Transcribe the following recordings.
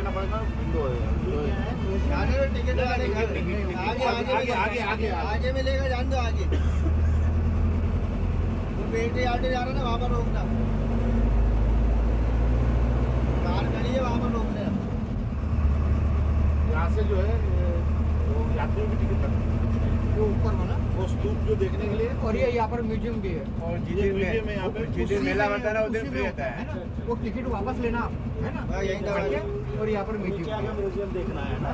जाना पड़ेगा, विंडो है। जाने में टिकट आगे आगे मिलेगा, जान दो आगे। वो बेटे आटे जा रहा ना, वहाँ पर रोकना। कार खड़ी है, वहाँ पर रोकना। यहाँ से जो है वो यात्रियों की टिकट लगती है, जो ऊपर वाला वो स्तूप जो देखने के लिए। और ये यहाँ पर म्यूजियम भी है। और ये म्यूजियम में यहाँ पे जिस दिन मेला होता है ना उस दिन फ्री होता है ना, वो टिकट वापस लेना है ना, यही था। और यहाँ पर नीचे म्यूजियम आगे म्यूजियम देखना है ना,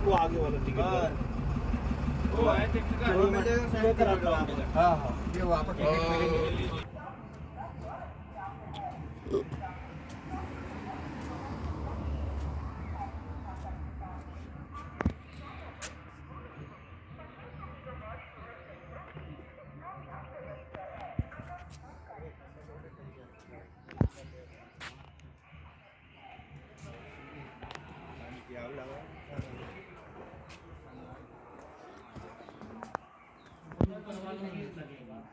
वो आगे वाला टिकट। वो मिलेगा, हाँ हाँ, ये वहाँ पर टिकट मिलेंगे।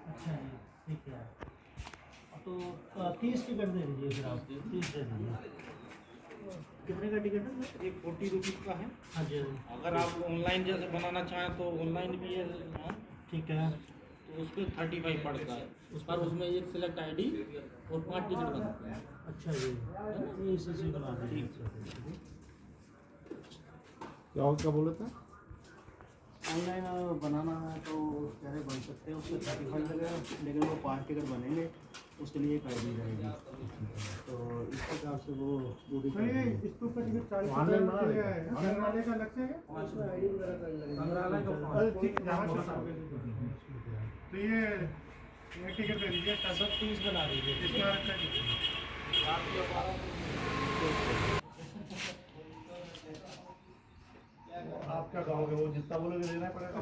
अच्छा जी, ठीक है। तो 30 टिकट दे दीजिए फिर आप, 30 दे दीजिए। कितने का टिकट है? एक 40 रुपीज़ का है। हाँ जी, अगर आप ऑनलाइन जैसे बनाना चाहें तो ऑनलाइन भी है, हाँ, ठीक है। तो उस पर 35 पड़ता है। उस पर उसमें एक सिलेक्ट आईडी और 5 टिकट बनते हैं। अच्छा जी, ये इसी बना दीजिए। क्या बोले थे? ऑनलाइन बनाना है तो कह रहे बन सकते हैं, उसमें 35 लगेगा, लेकिन वो 5 टिकट बनेंगे, उसके लिए एक आईडी रहेगी। तो इस प्रकार से वो पूरी स्तूप का टिकट 40 ऑनलाइन बना रुपये देगा। है, संग्रहालय का अलग से है। अरे ठीक है, जहाँ से तो ये टिकट दे दीजिए, सब 30 बना दीजिए। इसमें अच्छा टिकट। आप क्या कहोगे, वो जितना बोलोगे देना पड़ेगा।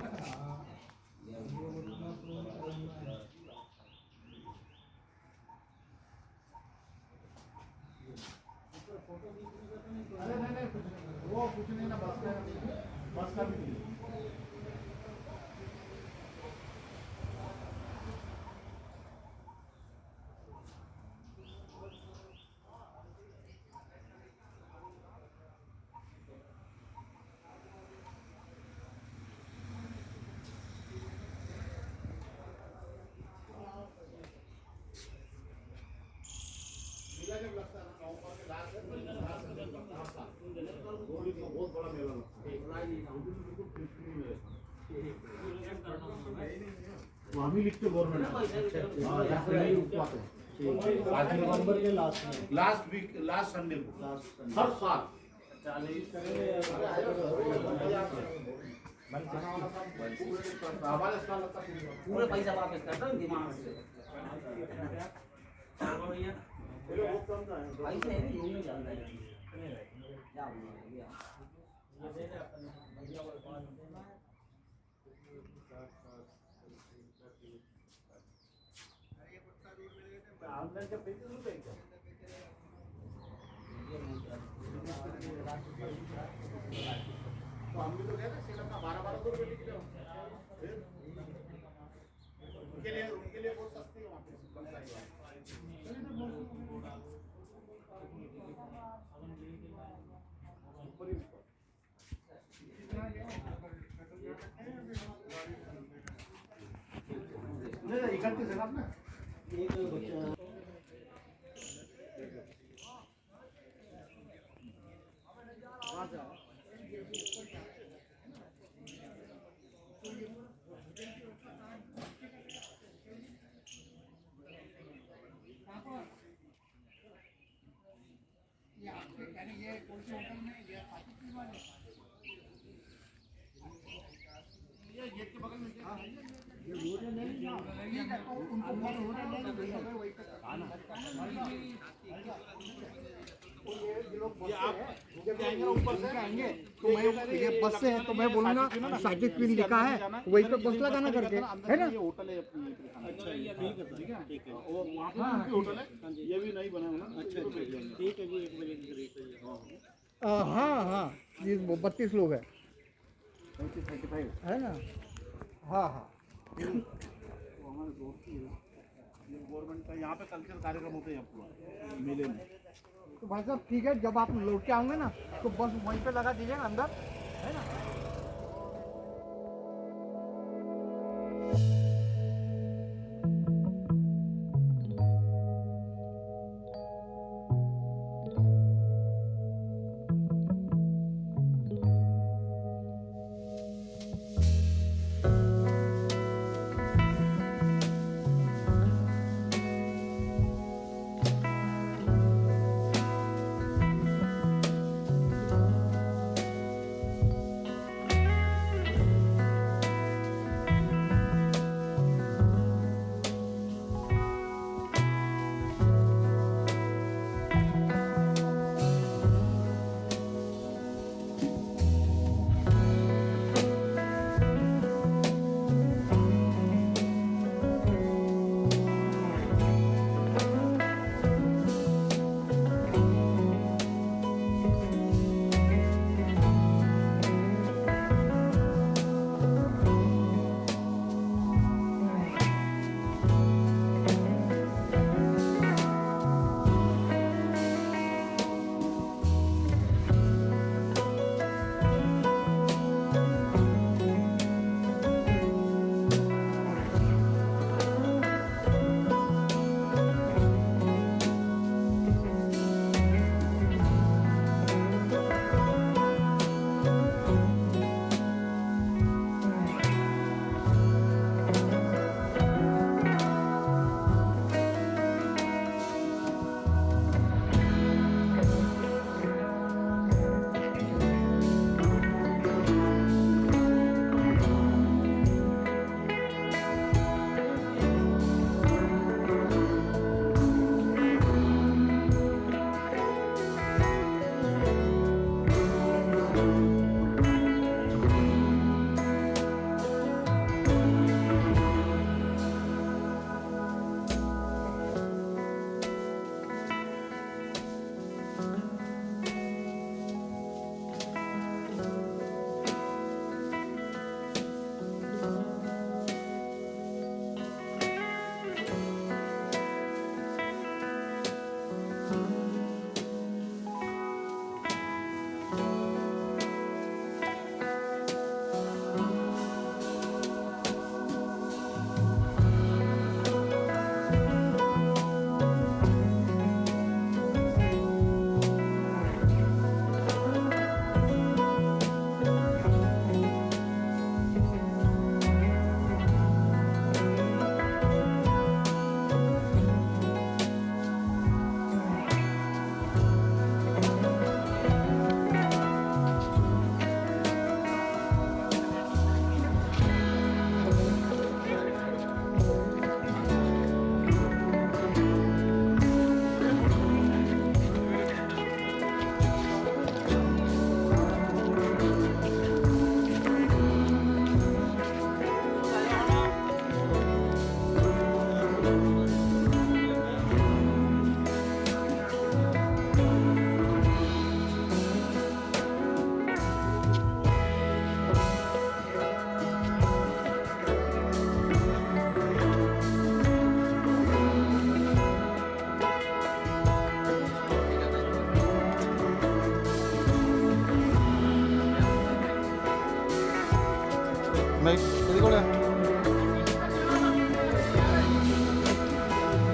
अरे नहीं वो कुछ नहीं ना, बस का भी नहीं। जब लगता है ना नवंबर के लास्ट में, बहुत बड़ा मेला लगता है। वहाँ भी लिखते गवर्नमेंट, नवंबर के लास्ट में, लास्ट वीक, लास्ट संडे को, हर साल। हमारे साल लगता है पूरे पैसा वापस करता हूँ दिमाग से। ऐसे है यूं नहीं चलता है। क्या बोलूं ऑनलाइन का पैसे नहीं देंगे। तो हम भी तो कहते हैं सेल का 12-12 रुपए टिकट है उनके लिए बहुत सस्ती है वहाँ पे। इकट्ठे से ना एक बच्चा ये कौन से होटल में ये गेट के बगल में ये रोड नहीं है, उनको बहुत होटल नहीं वही पे ये आप जब जाएंगे ऊपर से आएंगे तो मैं ये बस से है तो मैं बोलूँगा साजिद पिन लिखा है वही पे बस लगाना करके, है ना। ये होटल है अपनी। अच्छा ठीक है ठीक है। वो वहाँ पे भी होटल है, ये भी नहीं बना हुआ। अच्छा ठीक है जी, 1 बजे की रेट है। हाँ हाँ, ये 32 लोग है 35 है ना। हाँ हाँ, हमारे दोस्त की है, ये गवर्नमेंट का यहाँ पे कल्चरल कार्यक्रम होते हैं पूरा मेले में। तो भाई साहब ठीक है, जब आप लौट के आओगे ना तो बस वहीं पे लगा दीजिएगा अंदर, है ना।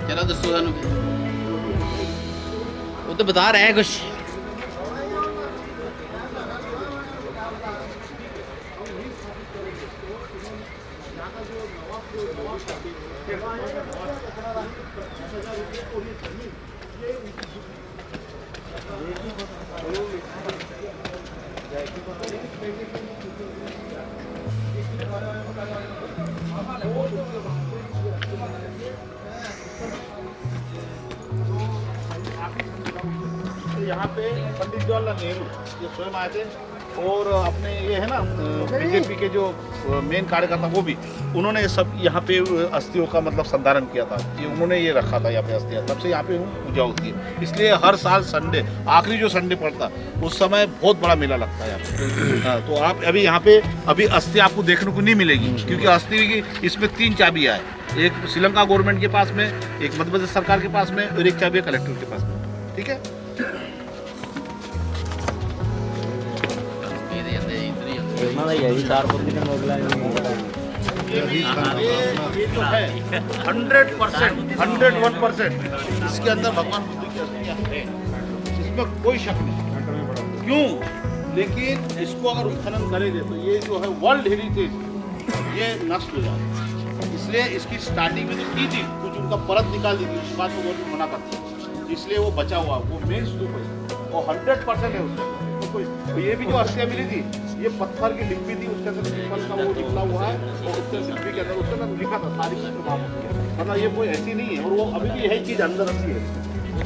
चलो दसो सानू वो तो बता रहे हैं कुछ। यहाँ पे पंडित जवाहरलाल नेहरू ये स्वयं आए थे और अपने ये है ना बीजेपी के जो मेन कार्यकर्ता वो भी उन्होंने सब यहाँ पे अस्थियों का मतलब संधारण किया था। ये उन्होंने ये रखा था यहाँ पे अस्थियाँ, तब से यहाँ पे पूजा होती है। इसलिए हर साल संडे आखिरी जो संडे पड़ता उस समय बहुत बड़ा मेला लगता है यहाँ पे। हाँ, तो आप अभी यहाँ पे अभी अस्थि आपको देखने को नहीं मिलेगी क्योंकि अस्थि की इसमें 3 चाबियाँ है, एक श्रीलंका गवर्नमेंट के पास में, एक मध्य प्रदेश सरकार के पास में और एक चाबी कलेक्टर के पास में। ठीक है। ਇਹਦੇ ਜਾਂਦੇ ਇੱਧਰ ਹੀ ਜਾਂਦੇ ਉਹਨਾਂ ਦਾ ਯਹੀ 4 ਬੰਦੇ ਨੇ ਮੋਗਲਾ ये तो है 100%, इसके अंदर भगवान बुद्ध की अस्थियां है, इसमें कोई शक नहीं। क्यों? लेकिन इसको अगर उत्खनन करेंगे तो ये जो है वर्ल्ड हेरिटेज ये नष्ट हो जाएगा। इसलिए इसकी स्टार्टिंग में जो की थी कुछ उनका परत निकाल दी थी, उस बात को गवर्नमेंट मना करती है, इसलिए वो बचा हुआ वो मेन स्तूप है और 100% है उसमें। तो ये भी जो अस्थियां मिली थी ये पत्थर की लिपि थी, उसके अंदर पीपल का वो निकला हुआ है और उसके लिपि के अंदर उसके अंदर लिखा था सारी चीजें वहाँ पर। मतलब ये कोई ऐसी नहीं है और वो अभी भी यही चीज अंदर रखी है,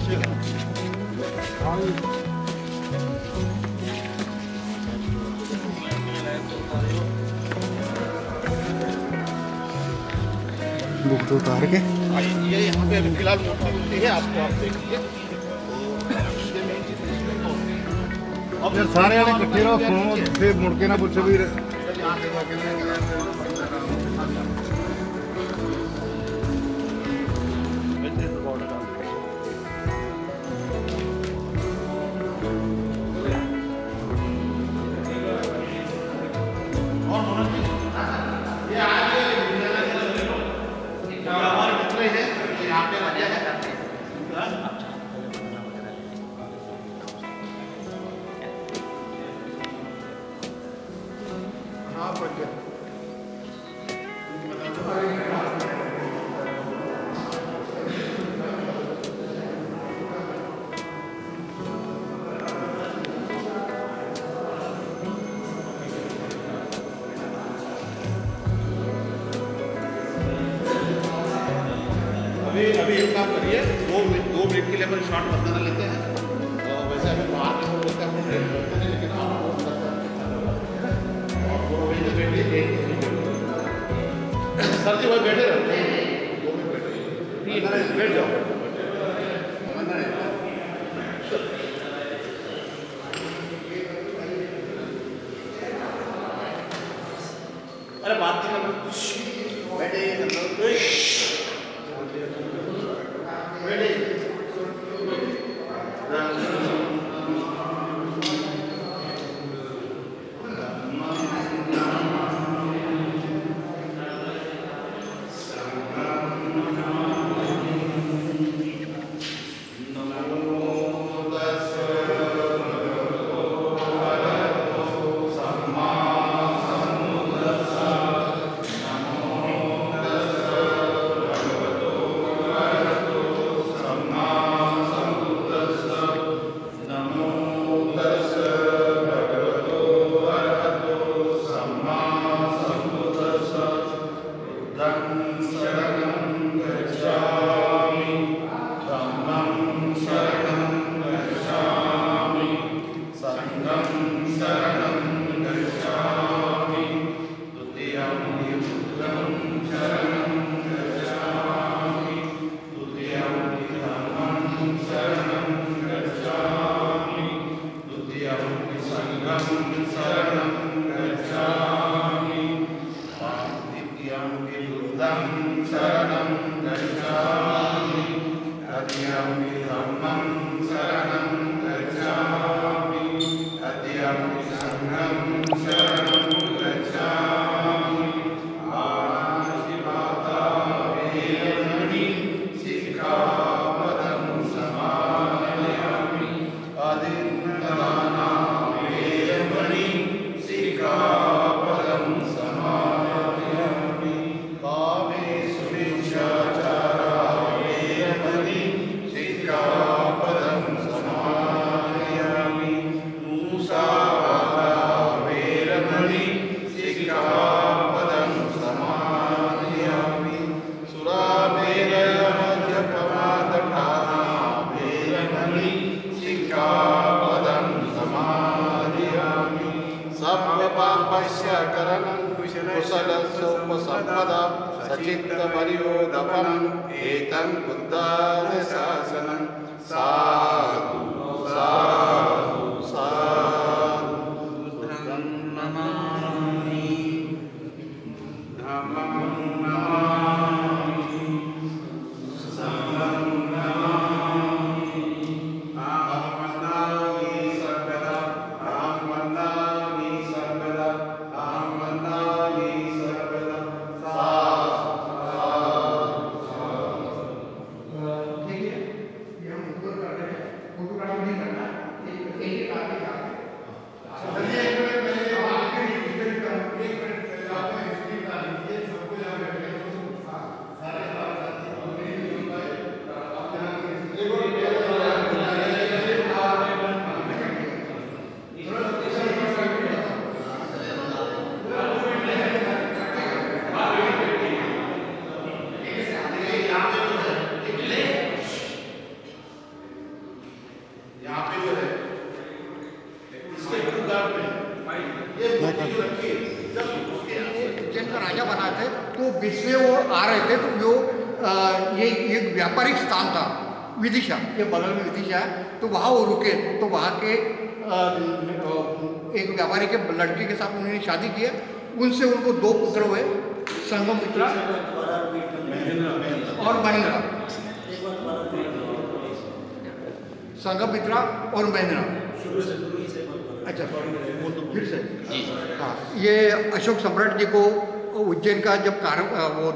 ठीक है ना? बुक तो उतार के ये यहाँ पे अभी फिलहाल मूर्ति है, आपको आप देखिए। अब फिर सारे वाले इकट्ठे रहो, सुनो, फिर मुड़ के ना पूछो भी अभी एक काम करिए, 2 मिनट के लिए अपन शॉर्ट बदलना लेते हैं। वैसे अभी बाहर के लोग होते हैं, हम लोग करते हैं, लेकिन आप लोग बैठिए। सर जी भाई बैठे रहो, 2 मिनट बैठे, बैठ जाओ। अरे बात नहीं करना, बैठे कुशलसोपसम्पदा सचित्तमर्योदपम् एतं बुद्धानुशासनं साधु साधु साधु बुद्धं नमामि धम्मं नमामि संघं नमामि व्यापारिक स्थान था विदिशा, ये बगल में विदिशा है, तो वहाँ वो रुके। तो वहाँ के एक व्यापारी के लड़के के साथ उन्होंने शादी की है। उनसे उनको 2 पुत्र हुए, संघमित्रा और महेंद्रा। संघमित्रा और महेंद्रा। अच्छा फिर से हाँ, ये अशोक सम्राट जी को उज्जैन का जब वो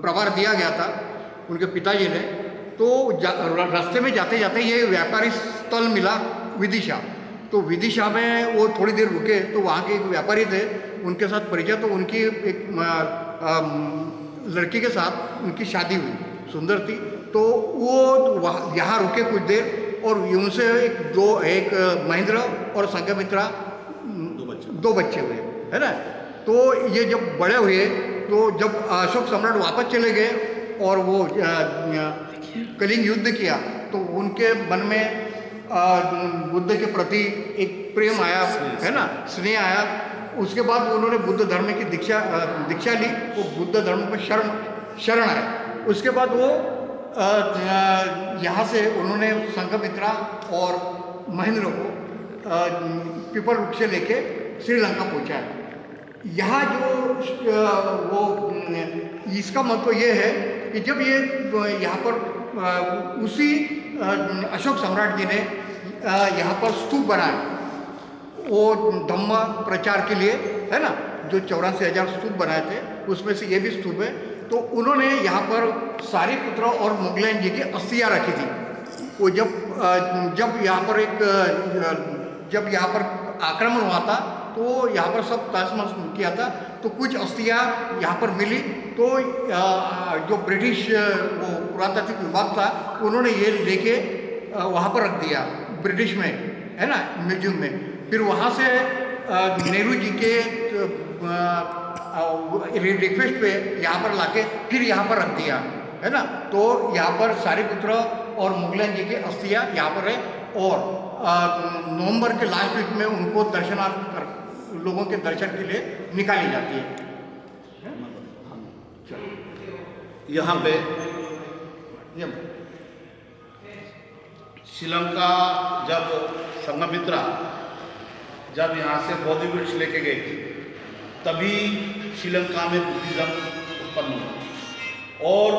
प्रभार दिया गया था उनके पिताजी ने, तो रास्ते में जाते जाते ये व्यापारी स्थल मिला विदिशा। तो विदिशा में वो थोड़ी देर रुके, तो वहाँ के एक व्यापारी थे, उनके साथ परिचय, तो उनकी एक लड़की के साथ उनकी शादी हुई, सुंदर थी। तो वो वहाँ यहाँ रुके कुछ देर, और उनसे एक महेंद्र और संघमित्रा 2 बच्चे हुए, है ना। तो ये जब बड़े हुए, तो जब अशोक सम्राट वापस चले गए और वो कलिंग युद्ध किया, तो उनके मन में बुद्ध के प्रति एक प्रेम आया, है ना, स्नेह आया। उसके बाद उन्होंने बुद्ध धर्म की दीक्षा ली, वो बुद्ध धर्म पर शरण आए। उसके बाद वो यहाँ से उन्होंने संघमित्रा और महेंद्र को पीपल वृक्ष लेके श्रीलंका पहुँचाया। यहाँ जो वो इसका मतलब ये है कि जब ये यहाँ पर उसी अशोक सम्राट जी ने यहाँ पर स्तूप बनाया, वो धम्म प्रचार के लिए, है ना, जो 84,000 स्तूप बनाए थे उसमें से ये भी स्तूप है। तो उन्होंने यहाँ पर सारिपुत्र और मुगलैन जी की अस्थियाँ रखी थी। वो जब यहाँ पर आक्रमण हुआ था, तो यहाँ पर सब तहस-नहस किया था। तो कुछ अस्थियाँ यहाँ पर मिली, तो जो ब्रिटिश वो पुरातात्विक विभाग था, उन्होंने ये लेके वहाँ पर रख दिया ब्रिटिश में, है ना, म्यूजियम में। फिर वहाँ से नेहरू जी के रिक्वेस्ट पे यहाँ पर लाके फिर यहाँ पर रख दिया, है ना। तो यहाँ पर सारिपुत्र और मुगलैन जी की अस्थियाँ यहाँ पर है, और नवंबर के लास्ट वीक में उनको दर्शनार्थ लोगों के दर्शन के लिए निकाली जाती है। यहाँ पे श्रीलंका जब संघमित्रा जब यहाँ से बोधि वृक्ष लेके गए थे, तभी श्रीलंका में बुद्धिज़्म उत्पन्न हुआ। और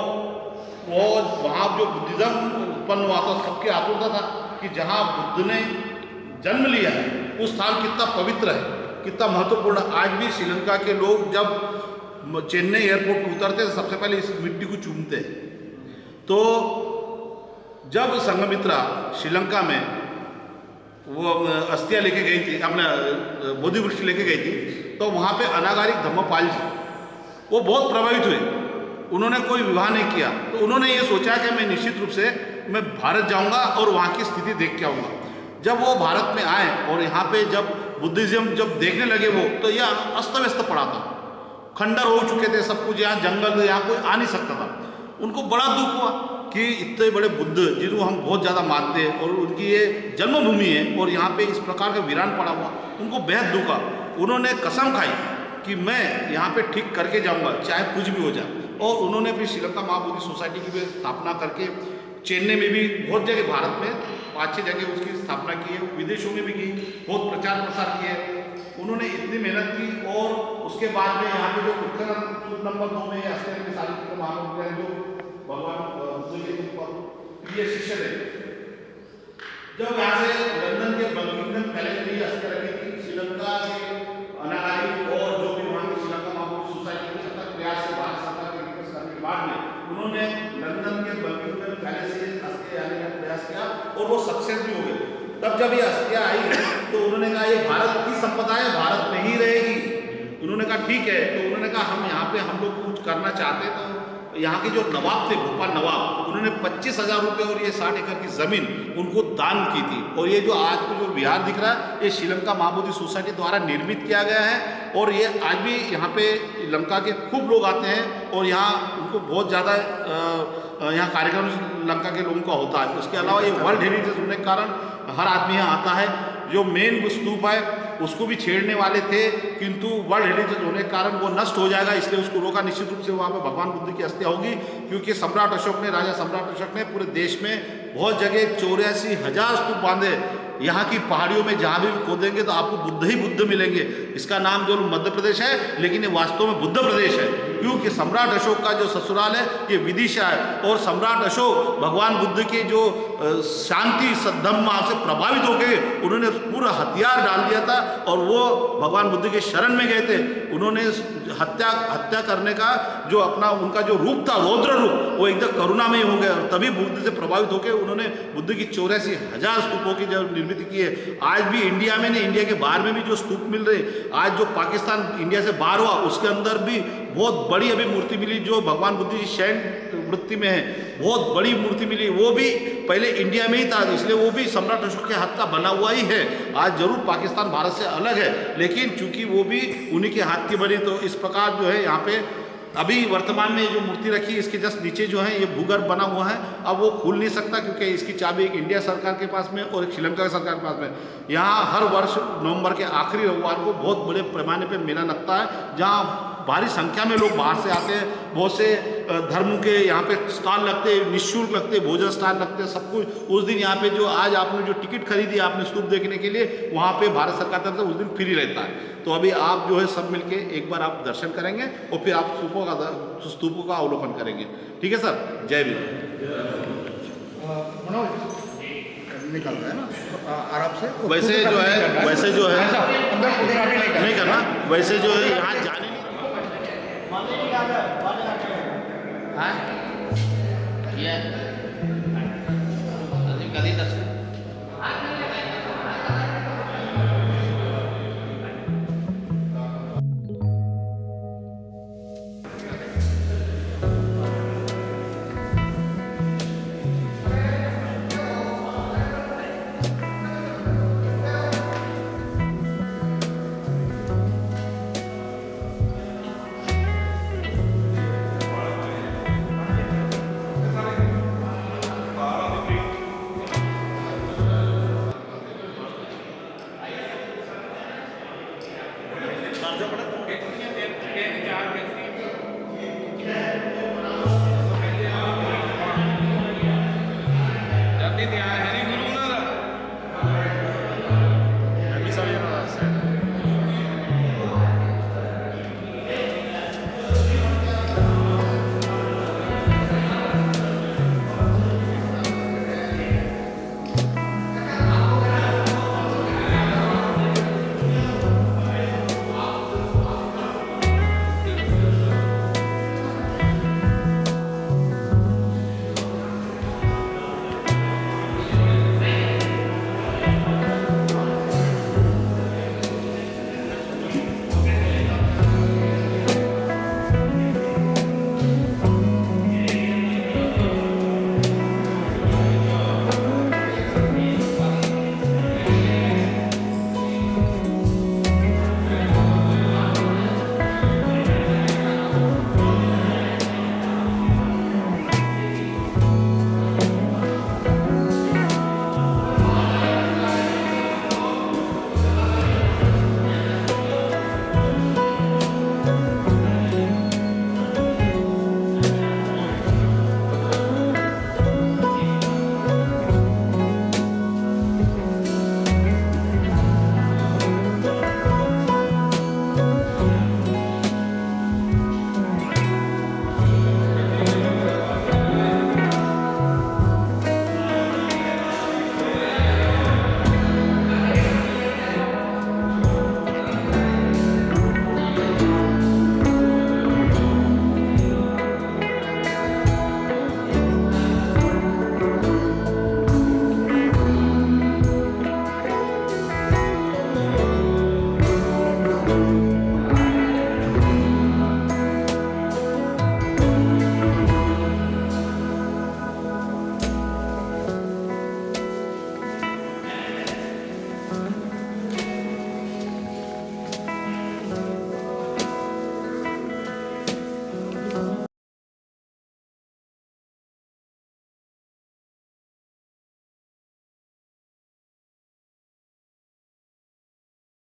वो वहाँ जो बुद्धिज़्म उत्पन्न हुआ था, सबके आतुरता था कि जहाँ बुद्ध ने जन्म लिया है उस स्थान कितना पवित्र है, कितना महत्वपूर्ण। आज भी श्रीलंका के लोग जब चेन्नई एयरपोर्ट पर उतरते हैं, सबसे पहले इस मिट्टी को चूमते हैं। तो जब संघमित्रा श्रीलंका में वो अस्थियाँ लेके गई थी, अपना बोधि वृक्ष लेके गई थी, तो वहाँ पे अनागारिक धम्मपाल जी वो बहुत प्रभावित हुए। उन्होंने कोई विवाह नहीं किया, तो उन्होंने ये सोचा कि मैं निश्चित रूप से मैं भारत जाऊँगा और वहाँ की स्थिति देख के आऊँगा। जब वो भारत में आए और यहाँ पे जब बुद्धिज़्म जब देखने लगे वो, तो यह अस्त व्यस्त पड़ा था, खंडर हो चुके थे सब कुछ, यहाँ जंगल, यहाँ कोई आ नहीं सकता था। उनको बड़ा दुख हुआ कि इतने बड़े बुद्ध जिनको हम बहुत ज़्यादा मानते हैं और उनकी ये जन्मभूमि है, और यहाँ पे इस प्रकार का वीरान पड़ा हुआ, उनको बेहद दुख हुआ। उन्होंने कसम खाई कि मैं यहाँ पे ठीक करके जाऊँगा, चाहे कुछ भी हो जाए। और उन्होंने फिर श्रीलंका महाबोधि सोसाइटी की भी स्थापना करके चेन्नई में भी बहुत जगह, भारत में 5-6 जगह उसकी स्थापना की है, विदेशों में भी की, बहुत प्रचार प्रसार किया है। उन्होंने इतनी मेहनत की, और उसके बाद में यहाँ पे जो उत्खनन नंबर 2 में अस्थियाँ के साथ महाबोधि जो भगवान बुद्ध के प्रिय शिष्य थे, जब यहाँ से लंदन के बकिंगम पैलेस में अस्थियाँ रखी थी, श्रीलंका के अनागारिक और जो भी वहाँ की श्रीलंका महाबोधि सोसाइटी के सतत प्रयास से भारत सरकार के रिक्वेस्ट करने के बाद में उन्होंने लंदन के बकिंगम पैलेस से अस्थियाँ लाने का प्रयास किया, और वो सक्सेस भी हो गए। तब जब ये अस्थियाँ आई तो उन्होंने कहा ये भारत की संपदा है, भारत में ही रहेगी। उन्होंने कहा ठीक है। तो उन्होंने कहा हम यहाँ पे हम लोग कुछ करना चाहते हैं। तो यहाँ के जो नवाब थे, भोपाल नवाब, उन्होंने 25,000 रुपये और ये 60 एकड़ की ज़मीन उनको दान की थी। और ये जो आज को जो विहार दिख रहा है, ये श्रीलंका महाबोधि सोसाइटी द्वारा निर्मित किया गया है, और ये आज भी यहाँ पे लंका के खूब लोग आते हैं, और यहाँ उनको बहुत ज़्यादा यहाँ कार्यक्रम लंका के लोगों का होता है। उसके अलावा ये वर्ल्ड हेरिटेज होने के कारण हर आदमी यहाँ आता है। जो मेन स्तूप है उसको भी छेड़ने वाले थे, किंतु वर्ल्ड हेरिटेज होने के कारण वो नष्ट हो जाएगा, इसलिए उसको रोका। निश्चित रूप से वहाँ पे भगवान बुद्ध की अस्थियाँ होगी, क्योंकि सम्राट अशोक ने, राजा सम्राट अशोक ने पूरे देश में बहुत जगह 84,000 स्तूप बांधे। यहाँ की पहाड़ियों में जहाँ भी खोदेंगे तो आपको बुद्ध ही बुद्ध मिलेंगे। इसका नाम जो मध्य प्रदेश है, लेकिन ये वास्तव में बुद्ध प्रदेश है, क्योंकि सम्राट अशोक का जो ससुराल है ये विदिशा है। और सम्राट अशोक भगवान बुद्ध के जो शांति सद्धम्म से प्रभावित होकर उन्होंने पूरा हथियार डाल दिया था और वो भगवान बुद्ध के शरण में गए थे। उन्होंने हत्या करने का जो अपना उनका जो रूप था, रौद्र रूप, वो एकदम करुणामय हो गया। और तभी बुद्ध से प्रभावित होकर उन्होंने बुद्ध की 84,000 स्तूपों की जो निर्मित की है। आज भी इंडिया में नहीं, इंडिया के बाहर में भी जो स्तूप मिल रहे, आज जो पाकिस्तान इंडिया से बाहर हुआ उसके अंदर भी बहुत बड़ी अभी मूर्ति मिली जो भगवान बुद्ध की शयन वृत्ति में है, बहुत बड़ी मूर्ति मिली। वो भी पहले इंडिया में ही था, इसलिए वो भी सम्राट अशोक के हाथ का बना हुआ ही है। आज जरूर पाकिस्तान भारत से अलग है, लेकिन चूंकि वो भी उन्हीं के हाथ की बनी, तो इस प्रकार जो है यहाँ पे अभी वर्तमान में जो मूर्ति रखी है इसके जस्ट नीचे जो है ये भूगर्भ बना हुआ है। अब वो खुल नहीं सकता क्योंकि इसकी चाबी एक इंडिया सरकार के पास में और एक श्रीलंका की सरकार के पास में। यहाँ हर वर्ष नवंबर के आखिरी रविवार को बहुत बड़े पैमाने पे मेला लगता है, जहाँ भारी संख्या में लोग बाहर से आते हैं। बहुत से धर्म के यहाँ पे स्टॉल लगते हैं, निःशुल्क लगते हैं, भोजन स्टॉल लगते हैं, सब कुछ। उस दिन यहाँ पे जो आज आपने जो टिकट खरीदी आपने स्तूप देखने के लिए, वहाँ पे भारत सरकार तरफ से उस दिन फ्री रहता है। तो अभी आप जो है सब मिलके एक बार आप दर्शन करेंगे और फिर आप स्तूपों का अवलोकन करेंगे। ठीक है सर, जय भीम। मनोज निकल रहा है ना आराम से, वैसे जो है नहीं करना, वैसे जो है यहाँ जाने कभी दर्शन तैयार है।